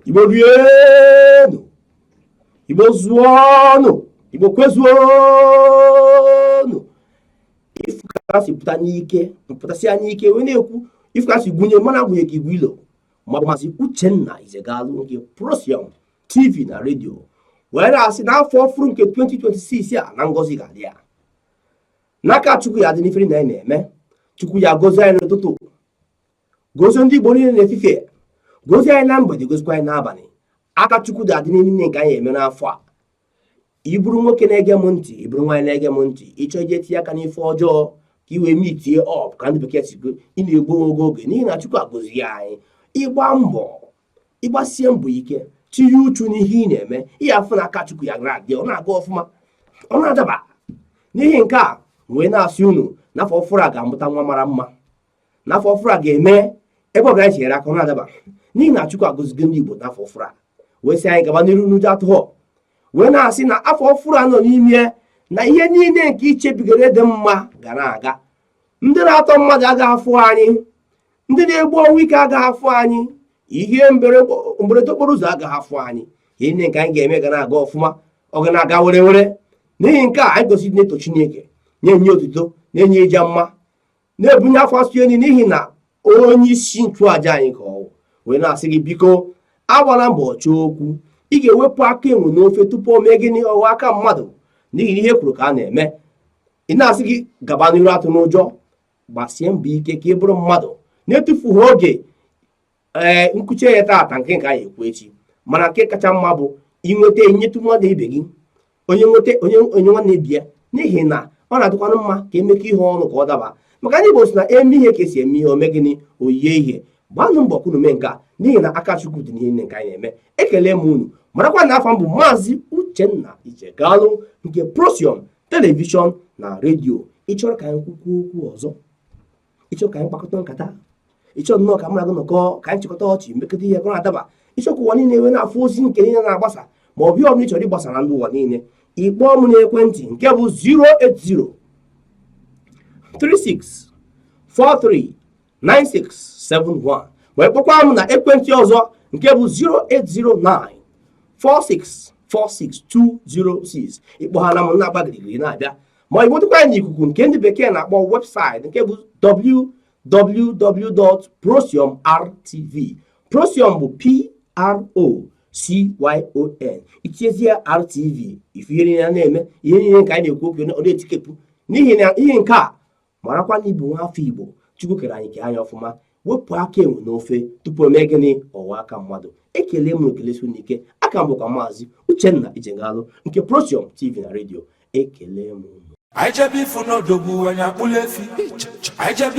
Igbo rienu, Igbo zụọnụ, Igbo kwezuonụ. Ifu ka si pụta n'ike, mpụtasị anyị ike wee na-ekwu ifu ka si gụnye mana gụnye ka Igbo ilo ma bụ Maazị Uchenna Izegalụ nke Prosium TV na redio wee na-asị n'afọ ọfụrụ nke 2026 a na ngọzi ga-adị ya n'aka Chukwu ya dị n'ifere na anyị na-eme. Chukwu ya gozie anyị n'ụtụtụ, gozie ndị Igbo niile n'efifie, gozie anyị na mgbede, gozikwa anyị n'abalị. Aka Chukwu ga-adị niile nke anyị eme n'afọ a. Ị bụrụ nwoke na-ege m ntị, ị bụrụ nwaanyị na-ege m ntị, ịchọ ije tinye aka n'ife ọjọọ ka i wee mitie ọp ka ndị bekee si go, ị na-egbu oge n'ihi na Chukwu agọzie anyị. Ịgba mbọ, ịgbasie mbọ ike, tinye uchu n'ihe ị na-eme, ihe afụ na aka Chukwu ya gara adị, ọ na-aga ọfụma, ọ na-adaba. N'ihi nke a wee na-asị unu n'afọ ọfụrụ a ga-amụta nwa mara mma, n'afọ ọfụrụ a ga-eme ebe ọ bụla chere aka ọ na-adaba, n'ihi na Chukwu agọzigo ndị Igbo n'afọ ọfụrụ a. Wee sị anyị gaba n'iru n'ụjọ atụghọ, wee na-asị na afọ ọfụrụ a nọ n'ime na ihe niile nke ichebigoro dị mma ga na-aga. Ndị na-atọ mmadụ agaghị afụ anyị, ndị na-egbu ọnwụ ike agaghị afụ anyị, ihe mberede okporo ụzọ agaghị afụ anyị. Ihe niile nke anyị ga-eme ga na-aga ọfụma, ọ ga na-aga were were. N'ihi nke a anyị gosiri na-eto Chineke, na-enye otuto, na-enye ịja mma, na-ebunye afọ asụ enyi n'ihi na onye isi nchụaja anyị ka ọ wee na-asị gị biko agbala mbọ chọọ okwu. Ị ga-ewepụ aka enwe n'ofe tupu o mee gịnị ọwa aka mmadụ, n'ihi na ihe kwuru ka a na-eme. Ị na-asị gị gaba n'iru, atụ n'ụjọ, gbasie mbọ ike ka ị bụrụ mmadụ na-etufughị oge nkuchi ya taata nke anyị ekwu echi. Mana nke kacha mma bụ inweta enyetu mmadụ ibe gị, onye nwanne bịa, n'ihi na ọ na-adịkwanụ mma ka emekọ ihe ọnụ ka ọ daba. Maka ndị Igbo si na eme ihe ka esi eme ihe ome gịnị oyie ihe. Gbanụ mbọ kwunu mee nke a, n'ihi na aka Chukwu dị n'ihe nke anyị na-eme. Ekele m unu, marakwa na afọ m bụ Maazị Uchenna Izegalụ nke Prosium telivishọn na redio. Ị chọrọ ka anyị kwukwuo okwu ọzọ, ị chọrọ ka anyị kpakọta nkata, ị chọrọ nnọọ ka m na-agụ nọkọ ka anyị chịkọta ọchị mekọta ihe ka na-adaba, ịchọkwa ụwa niile enwe na-afụ ozi nke niile na-agbasa ma ọ bụ ihe ọbụla ị chọrọ ịgbasa na ndị ụwa niile. Ị kpọọ m n'ekwentị nke bụ 08036439671 wee kpọkwa m na ekwentị ọzọ nke bụ 08094646206. Ịkpọghana m na-agba girigiri na-abịa, ma ịnwetakwa anyị n'ikuku nke ndị bekee na-akpọ webụsaịtị nke bụ www.prosium.rtv. Prosium bụ PROCYON, itinyezie RTV, ife ihe niile na-eme, ihe niile nke anyị na-ekwu okwu ọ na-etikepụ. N'ihi na ihe nke a marakwa na ibu nwa afọ Igbo, Chukwu kere anyị ka anyị ọfụma. Wepụ aka enwe n'ofe tupu o mee gịnị ọwa aka mmadụ. Ekele m n'okelesi n'ike. Aka m bụkwa Maazị Uchenna Izegalụ nke Prosium TV na redio. Ekele m.